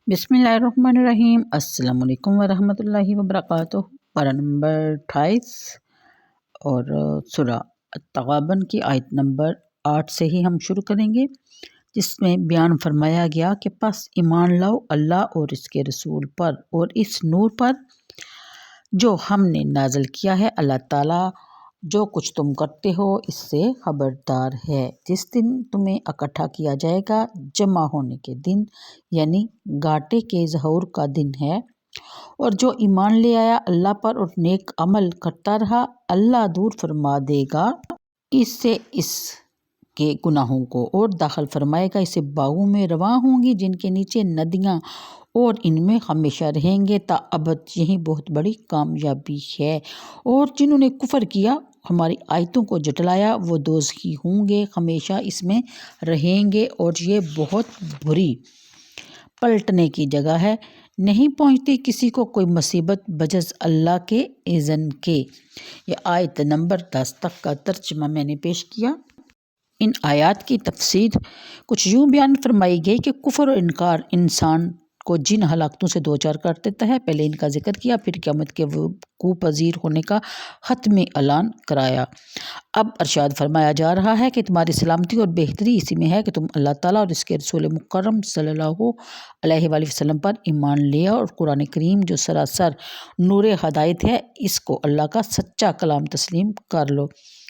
बिस्मिल्लाहिर्रहमानिर्रहीम। अस्सलाम वालेकुम वरहमतुल्लाहि वबरकातुहू। पारा नंबर 28 और सूरह तगाबन की आयत नंबर 8 से ही हम शुरू करेंगे, जिसमें बयान फरमाया गया कि बस ईमान लाओ अल्लाह और इसके रसूल पर और इस नूर पर जो हमने नाज़िल किया है। अल्लाह ताला जो कुछ तुम करते हो इससे खबरदार है। जिस दिन तुम्हें इकट्ठा किया जाएगा जमा होने के दिन, यानी घाटे के ज़हूर का दिन है। और जो ईमान ले आया अल्लाह पर और नेक अमल करता रहा, अल्लाह दूर फरमा देगा इससे इसके गुनाहों को और दाखिल फरमाएगा इसे बागों में रवां होंगी जिनके नीचे नदियाँ, और इनमें हमेशा रहेंगे ताअबद। यही बहुत बड़ी कामयाबी है। और जिन्होंने कुफर किया, हमारी आयतों को जटलाया, वो दोज़खी होंगे, हमेशा इसमें रहेंगे और ये बहुत बुरी पलटने की जगह है। नहीं पहुँचती किसी को कोई मुसीबत बजस अल्लाह के इज़्न के। ये आयत नंबर 10 तक का तर्जमा मैंने पेश किया। इन आयात की तफसीर कुछ यूँ बयान फरमाई गई कि कुफर और इनकार इंसान को जिन हलाकतों से दो चार कर देता है, पहले इनका जिक्र किया, फिर क़यामत के वक़ूअ पज़ीर होने का ख़त्मी ऐलान कराया। अब इरशाद फरमाया जा रहा है कि तुम्हारी सलामती और बेहतरी इसी में है कि तुम अल्लाह ताला और इसके रसूल मुकर्रम सल्लल्लाहु अलैहि वसल्लम पर ईमान ले आओ और कुरान करीम जो सरासर नूर हदायत है, इसको अल्लाह का सच्चा कलाम तस्लीम कर लो।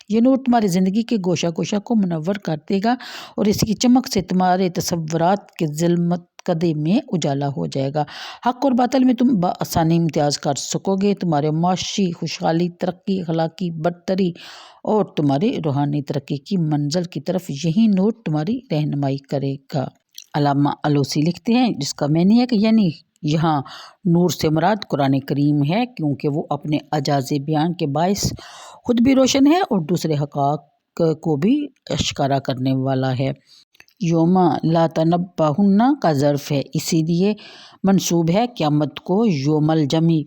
ये नूर तुम्हारी ज़िंदगी के गोशा गोशा को मुनव्वर कर देगा और इसकी चमक से तुम्हारे तसव्वुरात के ज़ुल्मत कदे में उजाला हो जाएगा। हक़ और बातिल में तुम बआसानी इम्तियाज़ कर सकोगे। तुम्हारे माशी खुशहाली, तरक्की, अखलाकी बरतरी और तुम्हारी रूहानी तरक्की की मंजिल की तरफ यही नूर तुम्हारी रहनुमाई करेगा। अल्लामा अलूसी लिखते हैं, जिसका मैंने है कि यानी यहाँ नूर से मुराद कुरान करीम है, क्योंकि वो अपने अजाज़े बयान के बायस खुद भी रोशन है और दूसरे हक़ाक़ को भी अश्कारा करने वाला है। योमा ला तनब्बाहुन्ना का ज़र्फ़ है, इसीलिए मंसूब है। क़यामत को योमल जमी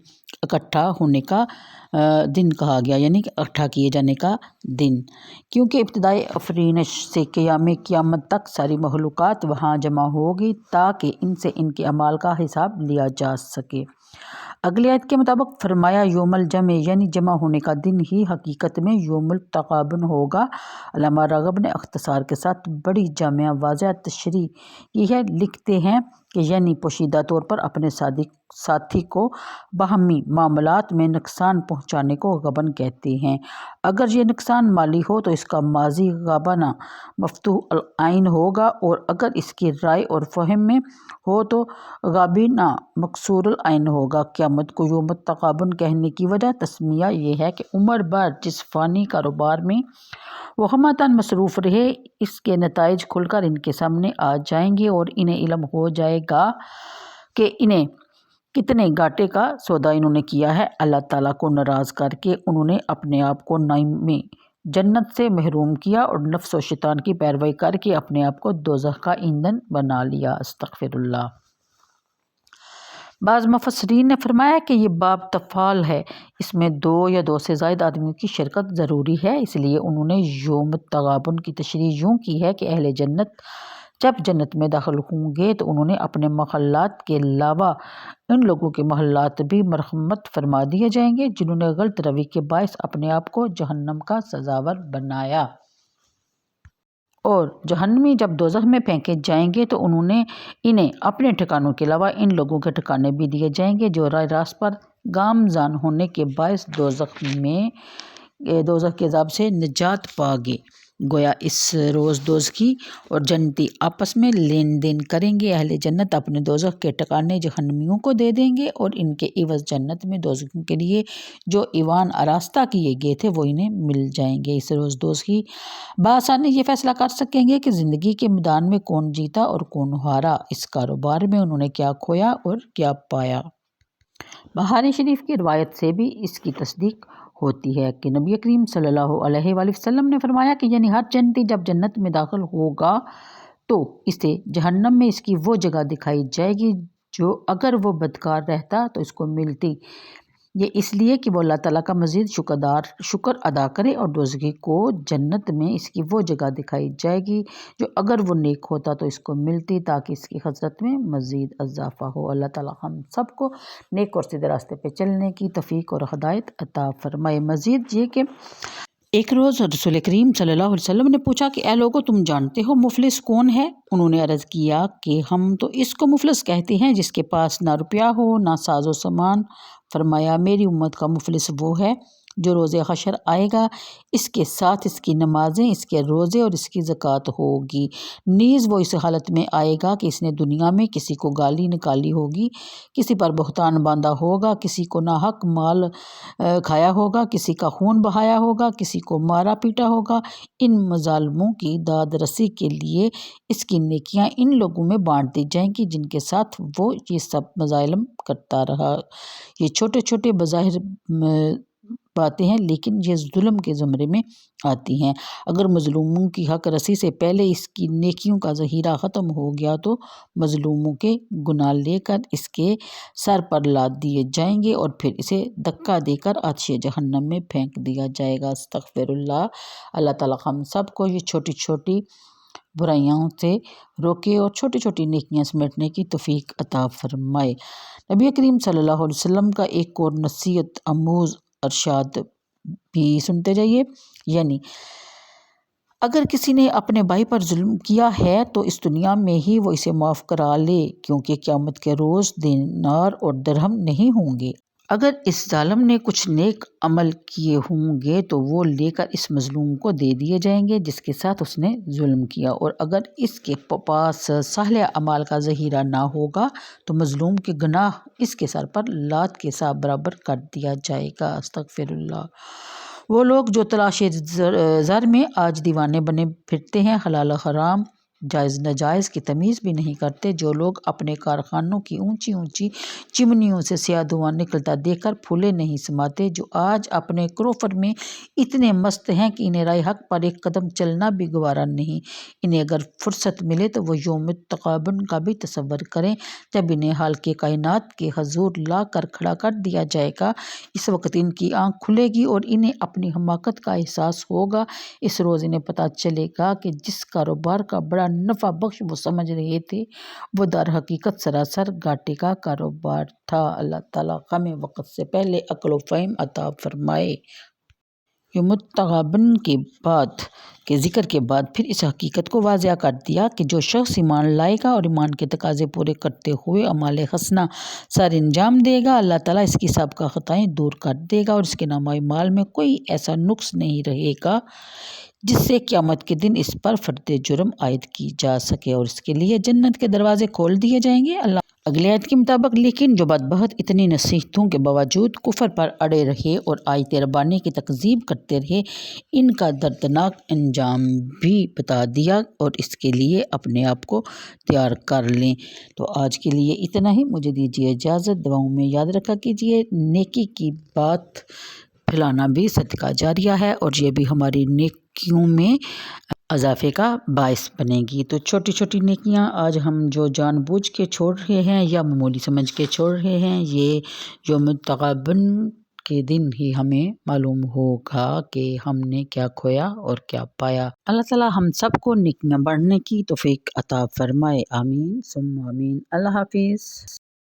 इकट्ठा होने का दिन कहा गया, यानी कि इकट्ठा किए जाने का दिन, क्योंकि इब्तिदाई अफरीनश से क़यामत तक सारी मखलूक़ात वहाँ जमा होगी ताकि इनसे इनके अमाल का हिसाब लिया जा सके। अगली आयत के मुताबिक फरमाया योमल जमे यानी जमा होने का दिन ही हकीकत में योमुल तगाबुन होगा। अल्लामा राग़िब ने अख्तसार के साथ बड़ी जामिया वाज़ह तशरीह की है। लिखते हैं कि यानी पोशीदा तौर पर अपने साथी को बाहमी मामलात में नुकसान पहुँचाने को गबन कहते हैं। अगर ये नुकसान माली हो तो इसका माजी गबना मफ्तूह आइन होगा, और अगर इसकी राय और फ़हम में हो तो गाबिना मकसूर आइन होगा। क़यामत को यौम तगाबुन कहने की वजह तस्मिया ये है कि उम्र भर जिस फ़ानी कारोबार में वो हमतन मसरूफ़ रहे, इसके नताइज खुलकर इनके सामने आ जाएंगे और इन्हें इल्म हो जाएगा कि इन्हें कितने घाटे का सौदा इन्होंने किया है। अल्लाह ताला को नाराज़ करके उन्होंने अपने आप को नाइम जन्नत से महरूम किया और नफ्स व शैतान की पैरवी करके अपने आप को दोज़ख का ईंधन बना लिया। अस्तग़फिरुल्लाह। बाज़ मुफ़स्सिरीन ने फरमाया कि ये बाब तफ़ाल है, इसमें दो या दो से ज़ायद आदमियों की शिरकत ज़रूरी है। इसलिए उन्होंने यौम तगाबुन की तशरीह यूँ की है कि अहले जन्नत जब जन्नत में दाखिल होंगे तो उन्होंने अपने महल्लात के अलावा इन लोगों के महल्लात भी मरहमत फरमा दिए जाएंगे जिन्होंने गलत रवि के बायस अपने आप को जहन्नम का सजावर बनाया। और जहन्नमी जब दोज़ख में फेंके जाएंगे तो इन्हें अपने ठिकानों के अलावा इन लोगों के ठिकाने भी दिए जाएंगे जो राह रास्त पर गामजान होने के बायस दोज़ख के अज़ाब से निजात पागे। गोया इस रोज़ दोज़खी और जन्नती आपस में लेन देन करेंगे। अहले जन्नत अपने दोज़ख के ठिकाने जहन्नमियों को दे देंगे और इनके इवज़ जन्नत में दोज़खियों के लिए जो ईवान आरास्ता किए गए थे वो इन्हें मिल जाएंगे। इस रोज़ दोज़खी बआसानी ये फैसला कर सकेंगे कि ज़िंदगी के मैदान में कौन जीता और कौन हारा, इस कारोबार में उन्होंने क्या खोया और क्या पाया। बुखारी शरीफ की रवायत से भी इसकी तस्दीक होती है कि नबी करीम सल्लल्लाहु अलैहि वसल्लम ने फरमाया कि यानी हर जन्नती जब जन्नत में दाखिल होगा तो इसे जहन्नम में इसकी वो जगह दिखाई जाएगी जो अगर वो बदकार रहता तो इसको मिलती। یہ اس لیے کہ وہ اللہ تعالیٰ کا مزید شکر ادا کرے، اور دوزخی کو جنت میں اس کی وہ جگہ دکھائی جائے گی جو اگر وہ نیک ہوتا تو اس کو ملتی، تاکہ اس کی حسرت میں مزید اضافہ ہو۔ اللہ تعالیٰ ہم سب کو نیک اور سیدھے راستے پہ چلنے کی توفیق اور ہدایت عطا فرمائے۔ مزید یہ کہ ایک روز رسول کریم صلی اللہ علیہ وسلم نے پوچھا کہ اے لوگو، تم جانتے ہو مفلس کون ہے؟ انہوں نے عرض کیا کہ ہم تو اس کو مفلس کہتے ہیں جس کے پاس نہ روپیہ ہو نہ ساز و سامان۔ فرمایا میری امت کا مفلس وہ ہے جو روز حشر آئے گا، اس کے ساتھ اس کی نمازیں، اس کے روزے اور اس کی زکوٰۃ ہوگی، نیز وہ اس حالت میں آئے گا کہ اس نے دنیا میں کسی کو گالی نکالی ہوگی، کسی پر بہتان باندھا ہوگا، کسی کو ناحق مال کھایا ہوگا، کسی کا خون بہایا ہوگا، کسی کو مارا پیٹا ہوگا۔ ان مظالموں کی داد رسی کے لیے اس کی نیکیاں ان لوگوں میں بانٹ دی جائیں گی جن کے ساتھ وہ یہ سب مظالم کرتا رہا۔ یہ چھوٹے چھوٹے بظاہر باتیں ہیں لیکن یہ ظلم کے زمرے میں آتی ہیں۔ اگر مظلوموں کی حق رسی سے پہلے اس کی نیکیوں کا ذخیرہ ختم ہو گیا تو مظلوموں کے گناہ لے کر اس کے سر پر لاد دیے جائیں گے اور پھر اسے دھکا دے کر آتش جہنم میں پھینک دیا جائے گا۔ استغفر اللہ۔ اللہ تعالیٰ ہم سب کو یہ چھوٹی چھوٹی برائیوں سے روکے اور چھوٹی چھوٹی نیکیاں سمیٹنے کی توفیق عطا فرمائے۔ نبی کریم صلی اللہ علیہ وسلم کا ایک اور نصیحت آموز ارشاد بھی سنتے جائیے، یعنی اگر کسی نے اپنے بھائی پر ظلم کیا ہے تو اس دنیا میں ہی وہ اسے معاف کرا لے، کیونکہ قیامت کے روز دینار اور درہم نہیں ہوں گے۔ اگر اس ظالم نے کچھ نیک عمل کیے ہوں گے تو وہ لے کر اس مظلوم کو دے دیے جائیں گے جس کے ساتھ اس نے ظلم کیا، اور اگر اس کے پاس صالح اعمال کا ذخیرہ نہ ہوگا تو مظلوم کے گناہ اس کے سر پر لات کے سا برابر کر دیا جائے گا۔ استغفر اللہ۔ وہ لوگ جو تلاش زر میں آج دیوانے بنے پھرتے ہیں، حلال حرام جائز ناجائز کی تمیز بھی نہیں کرتے، جو لوگ اپنے کارخانوں کی اونچی اونچی چمنیوں سے سیاہ دھواں نکلتا دیکھ کر پھولے نہیں سماتے، جو آج اپنے کروفر میں اتنے مست ہیں کہ انہیں راہ حق پر ایک قدم چلنا بھی گوارا نہیں، انہیں اگر فرصت ملے تو وہ یوم تغابن کا بھی تصور کریں جب انہیں حال کے کائنات کے حضور لا کر کھڑا کر دیا جائے گا۔ اس وقت ان کی آنکھ کھلے گی اور انہیں اپنی حماقت کا احساس ہوگا۔ اس روز انہیں پتہ چلے گا کہ جس کاروبار کا بڑا نفع بخش وہ سمجھ رہے تھے وہ در حقیقت سراسر گھاٹے کا کاروبار تھا۔ اللہ تعالیٰ ہمیں وقت سے پہلے عقل و فہم عطا فرمائے۔ یوم التغابن کے ذکر کے بعد پھر اس حقیقت کو واضح کر دیا کہ جو شخص ایمان لائے گا اور ایمان کے تقاضے پورے کرتے ہوئے اعمال حسنہ سر انجام دے گا، اللہ تعالیٰ اس کی سابقہ خطائیں دور کر دے گا اور اس کے نامہ اعمال میں کوئی ایسا نقص نہیں رہے گا جس سے قیامت کے دن اس پر فرد جرم عائد کی جا سکے، اور اس کے لیے جنت کے دروازے کھول دیے جائیں گے۔ اللہ اگلی آیت کے مطابق لیکن جو بدبخت اتنی نصیحتوں کے باوجود کفر پر اڑے رہے اور آیت ربانی کی تکذیب کرتے رہے، ان کا دردناک انجام بھی بتا دیا اور اس کے لیے اپنے آپ کو تیار کر لیں۔ تو آج کے لیے اتنا ہی، مجھے دیجیے اجازت، دعاؤں میں یاد رکھا کیجیے، نیکی کی بات پھیلانا بھی صدقہ جاریہ ہے اور یہ بھی ہماری نیکیوں میں اضافے کا باعث بنے گی۔ تو چھوٹی چھوٹی نیکیاں آج ہم جو جان بوجھ کے چھوڑ رہے ہیں یا معمولی سمجھ کے چھوڑ رہے ہیں، یہ یوم التغابن کے دن ہی ہمیں معلوم ہوگا کہ ہم نے کیا کھویا اور کیا پایا۔ اللہ تعالیٰ ہم سب کو نیکیاں بڑھنے کی توفیق عطا فرمائے۔ آمین ثم آمین۔ اللہ حافظ۔